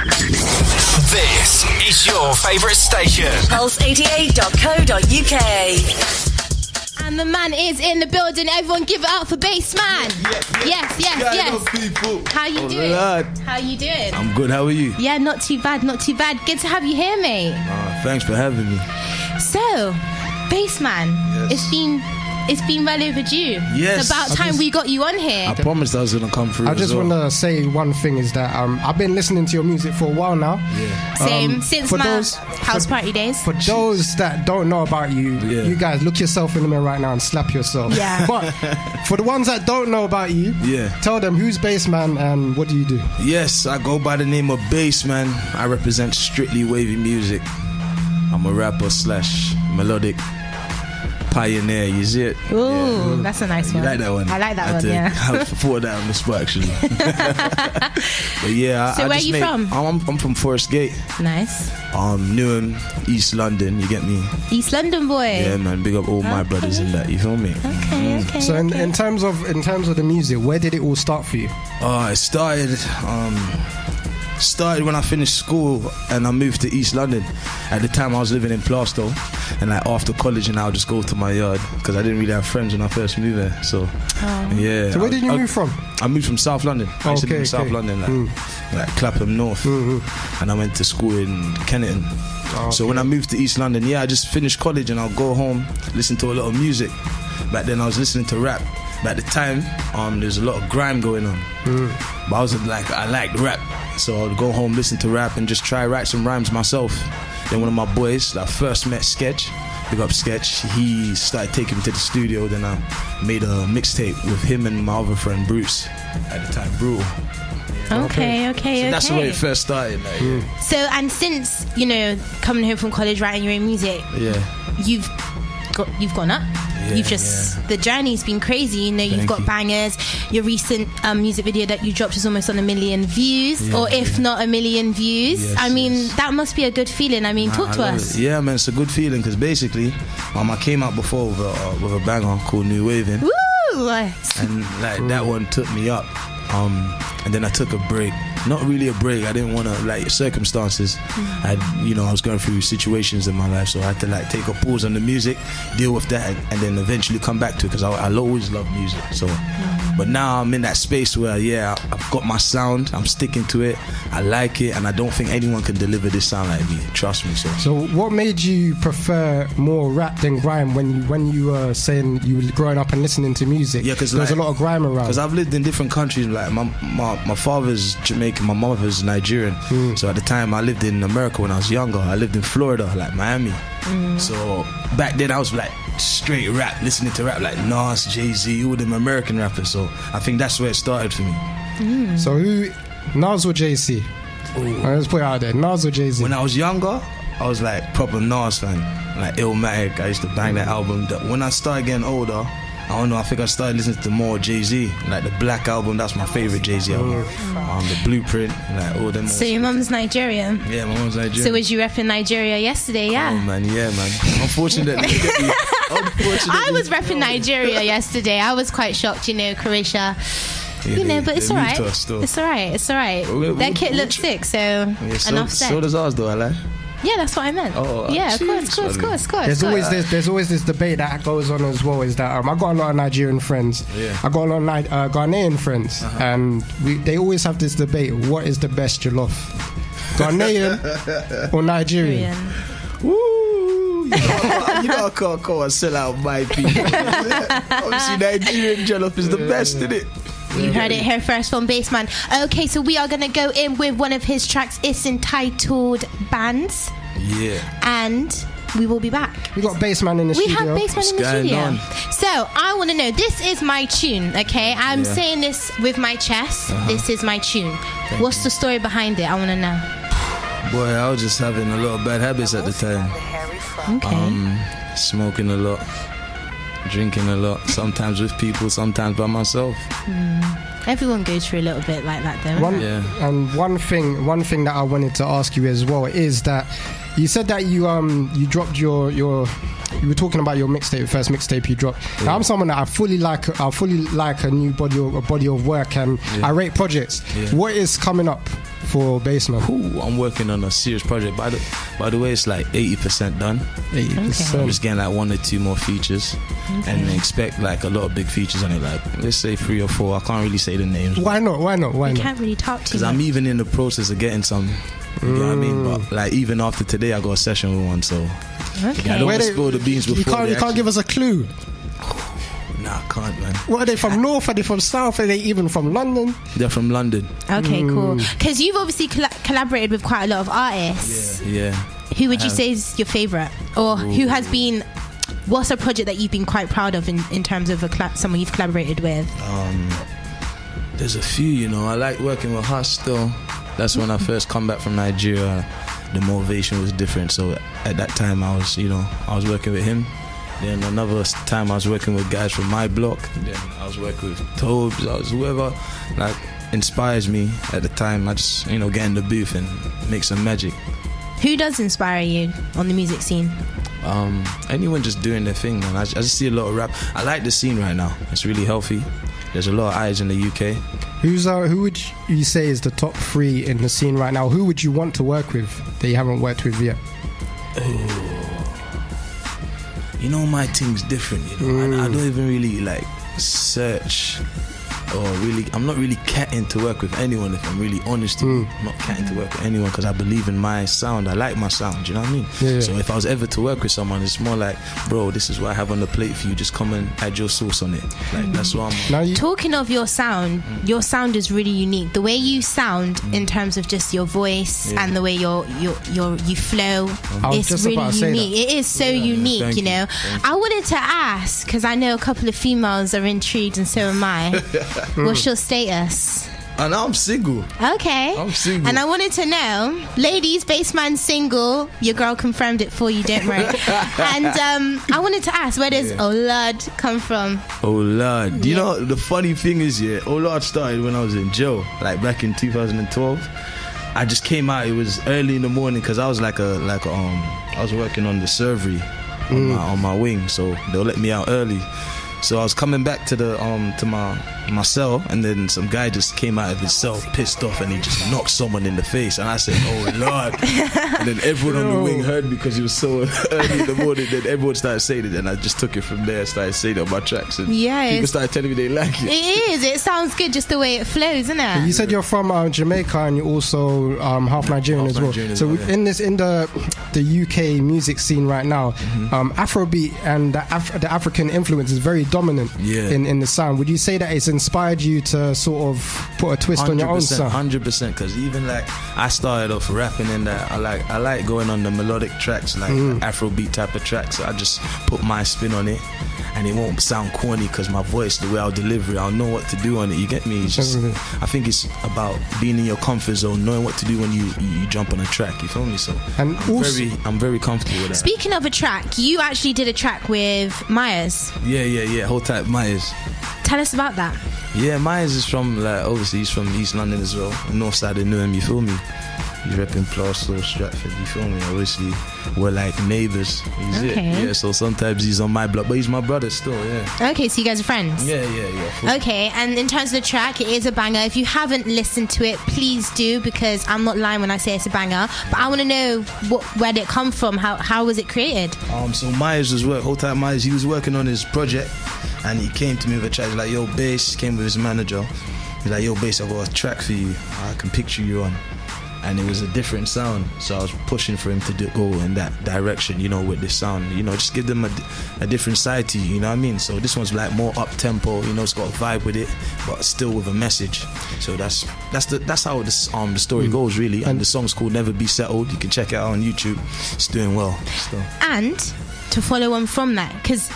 This is your favourite station. Pulse88.co.uk. And the man is in the building. Everyone give it up for Baseman. Yes. People. How you doing? Lord. How you doing? I'm good, how are you? Yeah, not too bad. Good to have you here, mate. Thanks for having me. So, Baseman, Yes. it's been well overdue. Yes. It's about time we got you on here. I promised I was going to come through. I just want to say one thing is that I've been listening to your music for a while now. Yeah. Same, since for my those- house party days. For those that don't know about you, Yeah. you guys look yourself in the mirror right now and slap yourself. Yeah. But for the ones that don't know about you, Yeah. tell them who's Baseman and what do you do? Yes, I go by the name of Baseman. I represent strictly wavy music. I'm a rapper / melodic pioneer, you see it? Ooh, that's a nice You one. like that one? I like that one, I yeah. thought that on the spot, actually. But yeah, So I where just you from? I'm from Forest Gate, Nice. Newham, East London. You get me? East London boy. Yeah, man. Big up all my brothers in that. You feel me? Okay. So in terms of the music, where did it all start for you? It started when I finished school and I moved to East London. At the time I was living in Plaistow, and like after college and I'll just go to my yard because I didn't really have friends when I first moved there. So yeah. So where did you move from? I moved from South London. I used to live in South Okay. London, like Clapham North, and I went to school in Kennington. So when I moved to East London, I just finished college and I'll go home, listen to a lot of music. Back then I was listening to rap. But at the time, there's a lot of grime going on. But I was like, I liked rap. So I'd go home, listen to rap and just try write some rhymes myself. Then one of my boys that I first met, Sketch, big up Sketch, he started taking me to the studio. Then I made a mixtape with him and my other friend Bruce, at the time Brutal. Okay. So that's the way it first started. Like, So, and since, coming home from college, writing your own music, you've gone up. The journey's been crazy. You've got bangers. Your recent music video that you dropped is almost on 1 million views, or if not 1 million views. Yes, I mean, that must be a good feeling. I mean, talk to us. Yeah, man, it's a good feeling because basically, I came out before with a banger called New Waving. Woo! And like that one took me up, and then I took a break. Not really a break. I didn't want to circumstances. I was going through situations in my life, so I had to take a pause on the music, deal with that, and then eventually come back to it because I'll always love music. So, but now I'm in that space where I've got my sound. I'm sticking to it. I like it, and I don't think anyone can deliver this sound like me. Trust me. So what made you prefer more rap than grime when you were saying you were growing up and listening to music? Yeah, because there's a lot of grime around. Because I've lived in different countries. Like my father's Jamaican, my mother's Nigerian. So at the time I lived in America when I was younger. I lived in Florida, like Miami. So back then I was like straight rap, listening to rap like Nas, Jay-Z, all them American rappers. So I think that's where it started for me. So who, Nas or Jay-Z? Let's put it out there, Nas or Jay-Z? When I was younger, I was like proper Nas fan, like Illmatic. I used to bang that album. When I started getting older, I don't know, I think I started listening to more Jay-Z, like the Black album. That's my favorite Jay-Z album. The Blueprint, like all them. So your mum's Nigerian? Yeah, my mum's Nigerian. So was you repping Nigeria yesterday? Yeah. Oh man, Unfortunately, I was repping Nigeria yesterday. I was quite shocked, Croatia. But it's alright. It's alright. Their kit looks sick, so enough said. So does ours, though, I like. Yeah, that's what I meant. Of course. There's always this debate that goes on as well. Is that I got a lot of Nigerian friends. Yeah. I got a lot of Ghanaian friends, and they always have this debate: what is the best jollof, Ghanaian or Nigerian? Woo! You gotta come and sell out my people. Obviously, Nigerian jollof is the best, isn't it? You heard it here first from Baseman. Okay, so we are going to go in with one of his tracks. It's entitled Bands. Yeah. And we will be back. We got Baseman in the studio. We have Baseman in the studio. On? So I want to know, this is my tune, okay? I'm saying this with my chest. This is my tune. What's the story behind it? I want to know. Boy, I was just having a lot of bad habits at the time. Okay. Smoking a lot. Drinking a lot, sometimes with people, sometimes by myself. Everyone goes through a little bit like that, though. And one thing that I wanted to ask you as well is that you said that you dropped your you were talking about your first mixtape you dropped. Yeah. Now, I'm someone that I fully like a new body of work, and I rate projects. Yeah. What is coming up? for Baseman? Ooh, I'm working on a serious project. By the way, it's like 80% done. 80%. I'm just getting like 1 or 2 more features, and expect like a lot of big features on it. Like let's say 3 or 4. I can't really say the names. Why not? You can't really talk to. Because I'm even in the process of getting some. You know what I mean? But like even after today, I got a session with one. So I don't want to spill the beans before. You can't give us a clue. Nah, I can't, man. What, are they from North? Are they from South? Are they even from London? They're from London. Okay, cool. Because you've obviously collaborated with quite a lot of artists. Yeah. Who would you say is your favourite? Or who has been... What's a project that you've been quite proud of in terms of someone you've collaborated with? There's a few, you know. I like working with Hush still. That's when I first come back from Nigeria. The motivation was different. So at that time, I was working with him. Then another time I was working with guys from my block. Then I was working with Tobes. I was whoever like inspires me at the time. I just get in the booth and make some magic. Who does inspire you on the music scene? Anyone just doing their thing, man. I just see a lot of rap. I like the scene right now. It's really healthy. There's a lot of eyes in the UK. Who would you say is the top 3 in the scene right now? Who would you want to work with that you haven't worked with yet? You know, my thing's different, I don't even really like search or really, I'm not really catting to work with anyone, if I'm really honest. I'm not catting to work with anyone because I believe in my sound. I like my sound, you know what I mean? Yeah. So if I was ever to work with someone, it's more like, bro, this is what I have on the plate for you, just come and add your sauce on it. Like that's what I'm Talking of your sound is really unique. The way you sound in terms of just your voice and the way you flow, it's really unique. It is so unique, you know. I wanted to ask, because I know a couple of females are intrigued and so am I. What's your status? And I'm single. Okay. I'm single. And I wanted to know, ladies, Baseman single. Your girl confirmed it for you, don't worry. And I wanted to ask, where does Oh Lord come from? Oh Lord. You know, the funny thing is, Oh Lord started when I was in jail, like back in 2012. I just came out, it was early in the morning because I was I was working on the servery on my wing, so they'll let me out early. So I was coming back to the to my cell, and then some guy just came out of his cell pissed off, and he just knocked someone in the face, and I said, "Oh Lord!" And then everyone on the wing heard me because it was so early in the morning. Then everyone started saying it, and I just took it from there. Started saying it on my tracks, and people started telling me they like it. It is. It sounds good, just the way it flows, isn't it? You said you're from Jamaica, and you're also half Nigerian as well. So in the UK music scene right now, Afrobeat and the African influence is very dominant in the sound. Would you say that it's inspired you to sort of put a twist on your own sound? 100%, because even like I started off rapping in that I like going on the melodic tracks, like Afrobeat type of tracks. So I just put my spin on it, and it won't sound corny because my voice, the way I'll deliver it, I'll know what to do on it. You get me? It's just, I think it's about being in your comfort zone, knowing what to do when you jump on a track. You feel me? So I'm very comfortable with that. Speaking of a track, you actually did a track with Myers. Yeah. Whole type Myers. Tell us about that. Yeah, Myers is from, obviously he's from East London as well, north side of Newham, you feel me? He's repping Plaistow, Stratford, you feel me? Obviously, we're like neighbours. He's it. Yeah, so sometimes he's on my block, but he's my brother still, yeah. Okay, so you guys are friends? Yeah. Okay, and in terms of the track, it is a banger. If you haven't listened to it, please do, because I'm not lying when I say it's a banger. But I want to know where did it come from? How was it created? So Myers was whole time Myers, he was working on his project, and he came to me with a track. He's like, yo, Bass, came with his manager. He's like, yo, Bass, I got a track for you. I can picture you on. And it was a different sound, so I was pushing for him to go in that direction, with this sound, just give them a different side to you, you know what I mean? So this one's like more up tempo, it's got a vibe with it, but still with a message. So that's how the story goes, really. And the song's called Never Be Settled. You can check it out on YouTube. It's doing well. So. And to follow on from that, because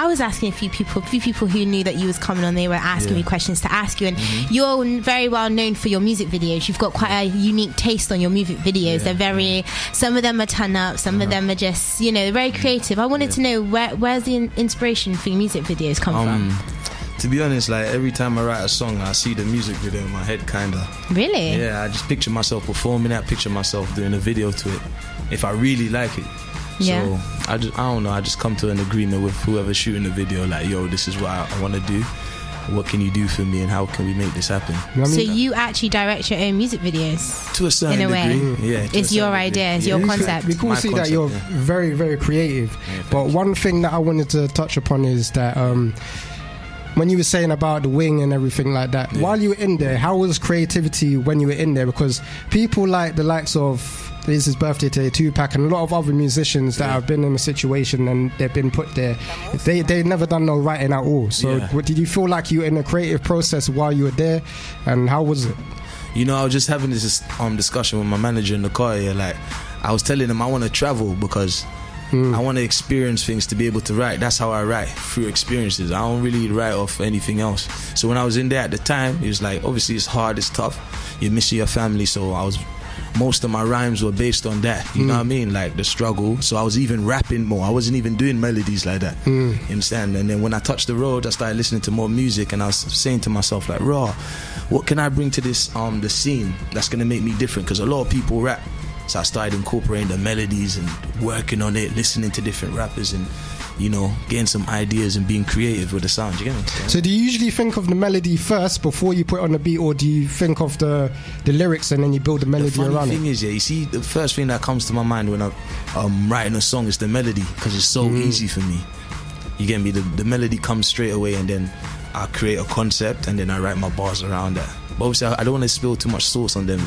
I was asking a few people who knew that you was coming on. They were asking me questions to ask you, and you're very well known for your music videos. You've got quite a unique taste on your music videos. They're some of them are turn up, some of them are just very creative. I wanted to know where's the inspiration for your music videos come from? To be honest, like every time I write a song, I see the music video in my head, kinda. Really? Yeah, I just picture myself performing it, picture myself doing a video to it, if I really like it. So I don't know, I just come to an agreement with whoever's shooting the video, like, yo, this is what I want to do. what can you do for me and how can we make this happen? So you actually direct your own music videos? To a certain degree. Yeah. It's your idea, it's your concept. We can see that you're very, very creative. But one thing that I wanted to touch upon is that when you were saying about the wing and everything like that, while you were in there, how was creativity when you were in there? Because people like the likes of, this is birthday today, Tupac, and a lot of other musicians that have been in a situation and they've been put there, they never done no writing at all. So did you feel like you were in a creative process while you were there, and how was it? You know, I was just having this discussion with my manager in the car here. Like, I was telling him I want to travel because I want to experience things to be able to write. That's how I write, through experiences. I don't really write off anything else. So when I was in there at the time, it was like, obviously it's hard, it's tough, you're missing your family. So most of my rhymes were based on that, you know what I mean, like the struggle. So I was even rapping more. I wasn't even doing melodies like that. You understand? And then when I touched the road, I started listening to more music, and I was saying to myself, like, raw, what can I bring to this the scene that's gonna make me different? Because a lot of people rap. So I started incorporating the melodies and working on it, listening to different rappers, and you know, getting some ideas and being creative with the sound. You get me? So do you usually think of the melody first before you put on the beat, or do you think of the lyrics and then you build the melody around it? The funny thing is, you see, the first thing that comes to my mind when I'm writing a song is the melody, because it's so easy for me. You get me? The melody comes straight away, and then I create a concept, and then I write my bars around that. But obviously, I don't want to spill too much sauce on them.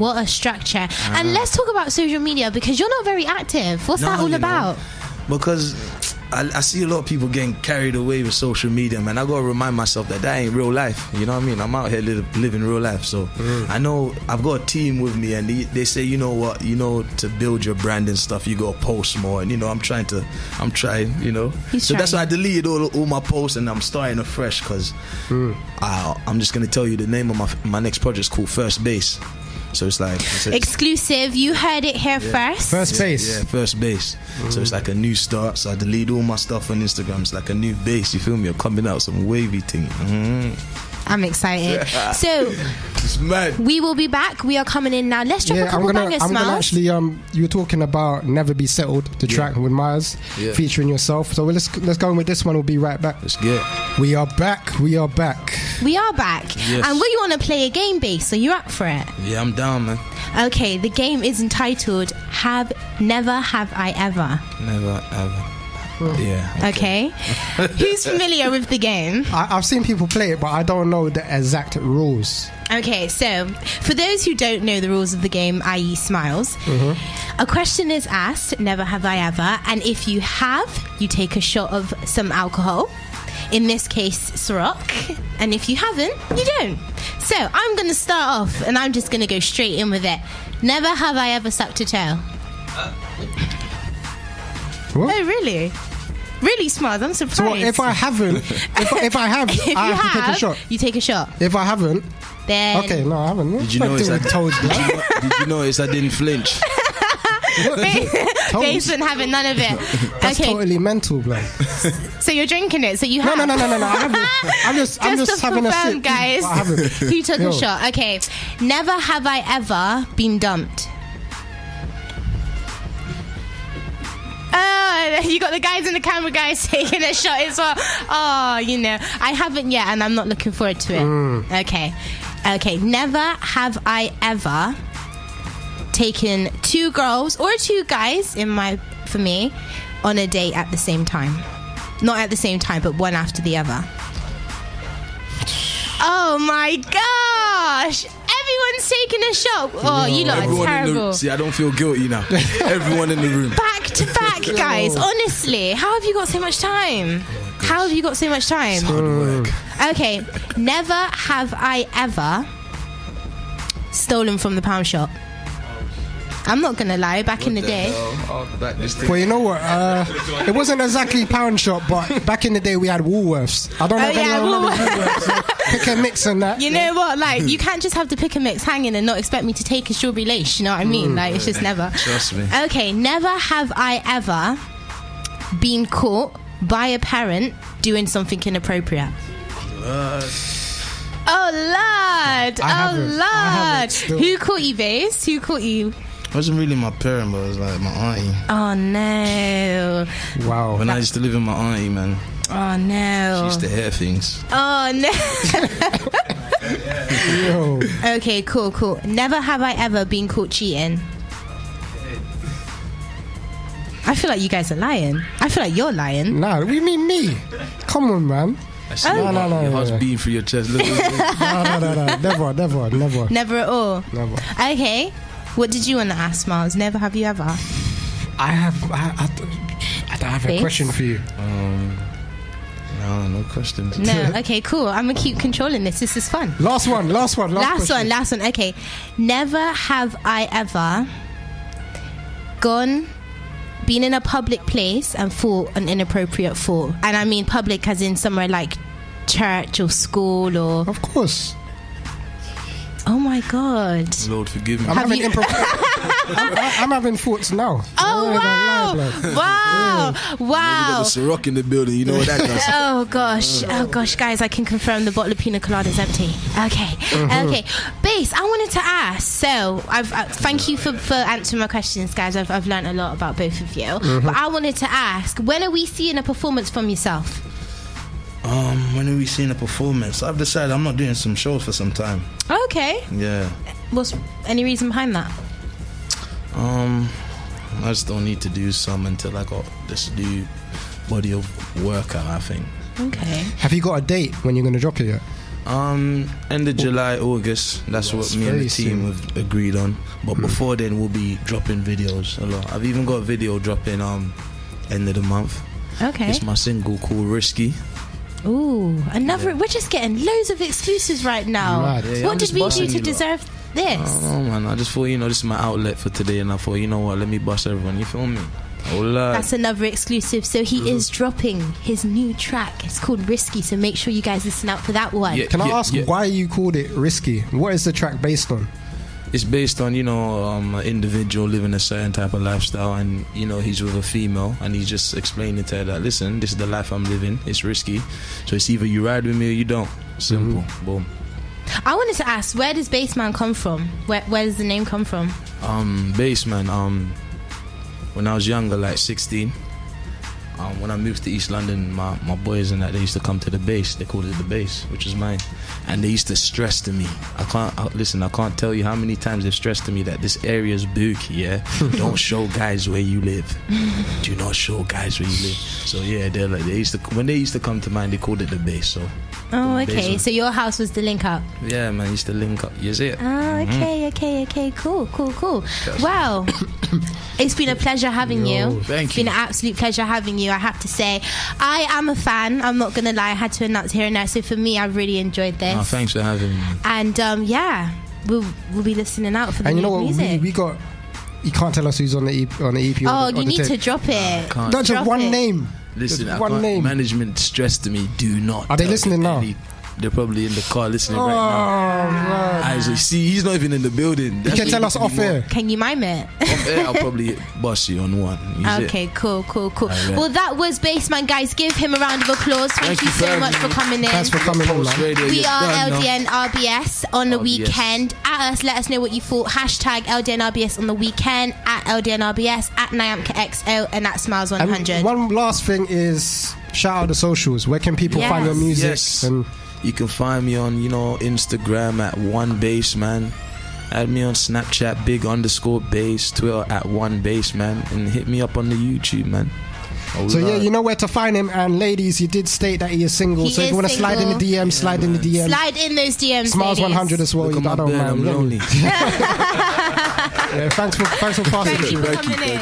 What a structure. And let's talk about social media, because you're not very active. What's that all about? Because I see a lot of people getting carried away with social media, man. I gotta remind myself that ain't real life. You know what I mean? I'm out here living real life. So I know I've got a team with me, and they say, you know what, you know, to build your brand and stuff, you gotta post more. And you know, I'm trying, you know. That's why I deleted all my posts, and I'm starting afresh, because I'm just gonna tell you the name of my next project is called First Base. So it's like exclusive. You heard it here first. First Base. Yeah, First Base. So it's like a new start. So I delete all my stuff on Instagram. It's like a new base. You feel me? I'm coming out some wavy thing. I'm excited. So it's mad. We will be back. We are coming in now. Let's drop a couple bangers. I'm gonna actually you were talking about Never Be Settled, the track with Myers, featuring yourself. So let's go in with this one. We'll be right back. Let's get it. We are back. We are back. Yes. And we want to play a game, Bass. So you're up for it? Yeah, I'm down, man. Okay, the game is entitled Never Have I Ever. Never ever. Yeah. Okay. Who's familiar with the game? I've seen people play it, but I don't know the exact rules. Okay, so for those who don't know the rules of the game, i.e. Smiles, a question is asked, never have I ever, and if you have, you take a shot of some alcohol, in this case Ciroc, and if you haven't, you don't. So I'm going to start off, and I'm just going to go straight in with it. Never have I ever sucked a tail. What? Oh, really? Really, Smiles? I'm surprised. So if I haven't, if I have, I have to take a shot. You take a shot. If I haven't, then okay, no, I haven't. Did you notice did you notice I didn't flinch? Baseman having none of it. That's totally mental, bro. So you're drinking it. So you have. No. I haven't. I'm just having a sip, guys. I haven't. Who took a shot? Okay. Never have I ever been dumped. Oh, you got the guys and the camera guys taking a shot as well. Oh, you know, I haven't yet, and I'm not looking forward to it. Okay. Never have I ever taken two girls or two guys for me on a date at the same time. Not at the same time, but one after the other. Oh my gosh! Everyone's taking a shot. Oh, you lot are terrible. See, I don't feel guilty now. Everyone in the room. Back to back, guys. Honestly, how have you got so much time? How have you got so much time? It's hard work. Okay, never have I ever stolen from the pound shop. I'm not gonna lie, back in the day. Well, you know what? It wasn't exactly pound shop, but back in the day we had Woolworths. I don't know if anyone remembers Woolworths. So pick and mix and that. You know what? Like, you can't just have the pick and mix hanging and not expect me to take a strawberry lace. You know what I mean? Like, it's just never. Trust me. Okay, never have I ever been caught by a parent doing something inappropriate. Oh Lord! I haven't. Who caught you, Bass? Who caught you? It wasn't really my parent, but it was like my auntie. Oh no! Wow. When I used to live with my auntie, man, Oh no. She used to hear things. Oh no. Yo. Okay, cool. Never have I ever been caught cheating. I feel like you guys are lying. I feel like you're lying. Nah, what do you mean me? Come on, man. I see your heart's beating through your chest. Look. No. Never. Never at all. Never. Okay. What did you want to ask, Miles? Never have you ever? I have a question for you. No questions. No. Okay, cool. I'm gonna keep controlling this. This is fun. Last one. Last one. Okay. Never have I ever been in a public place and thought an inappropriate thought. And I mean public as in somewhere like church or school or... Of course. Oh my God. Lord forgive me. I'm having thoughts now. Oh wow. You got the Ciroc in the building. You know what that does. Oh gosh, guys, I can confirm the bottle of pina colada is empty. Okay. Base, I wanted to ask. So thank you for answering my questions, guys. I've learned a lot about both of you. But I wanted to ask, when are we seeing a performance from yourself? When are we seeing a performance? I've decided I'm not doing some shows for some time. Okay. Yeah. What's any reason behind that? I just don't need to do some until I got this new body of work out, I think. Okay. Have you got a date when you're going to drop it yet? End of July, August. That's what me and the team have agreed on. But before then, we'll be dropping videos a lot. I've even got a video dropping end of the month. Okay. It's my single called Risky. Ooh, another. We're just getting loads of exclusives right now. Yeah, what did we do to deserve this? Oh man, I just thought, this is my outlet for today, and I thought, you know what, let me bust everyone. You feel me? Oh Lord. That's another exclusive. So he is dropping his new track. It's called Risky. So make sure you guys listen out for that one. Can I ask why you called it Risky? What is the track based on? It's based on, an individual living a certain type of lifestyle, and, he's with a female, and he's just explaining to her that, listen, this is the life I'm living, it's risky, so it's either you ride with me or you don't. Simple. Boom. I wanted to ask, where does Baseman come from? Where does the name come from? Baseman, when I was younger, like 16, when I moved to East London, my boys and that, they used to come to the base. They called it the base, which is mine. And they used to stress to me. I can't tell you how many times they've stressed to me that this area is bookie, yeah? Don't show guys where you live. Do not show guys where you live. So yeah, when they used to come to mine, they called it the base. So. Oh, okay. So your house was the link up? Yeah, man, used to link up. You see it? Oh, okay. Cool. Wow. It's been a pleasure having you. Thank It's been an absolute pleasure having you, I have to say. I am a fan. I'm not going to lie. I had to announce here and there. So for me, I really enjoyed this. Oh, thanks for having me. And we'll be listening out for the new music. And we got... You can't tell us who's on the EP. You need to drop it. Not just one name. Listen, one name. Management stressed to me. Do not. Are they listening now? They're probably in the car listening right now. Man. See, he's not even in the building. You can tell us off air. Can you mime it? Off air, I'll probably boss you on one. Okay, cool. Well, that was Baseman, guys. Give him a round of applause. Thank you so much for coming in. Thanks for coming on, man. We are LDNRBS on the weekend. At us, let us know what you thought. Hashtag LDNRBS on the weekend. At LDNRBS. At NyamkaXO. And at Smiles100. And one last thing is shout out the socials. Where can people find your music? Yes. And you can find me on, Instagram at OneBaseman. Add me on Snapchat, big_bass, Twitter at OneBaseman, and hit me up on the YouTube, man. So you know where to find him. And ladies, he did state that he is single. So if you want to slide in the DMs, slide in the DMs. Slide in those DMs. Smiles100 as well. Look, I don't mind. I'm lonely. Thanks for passing. Thank you for coming in.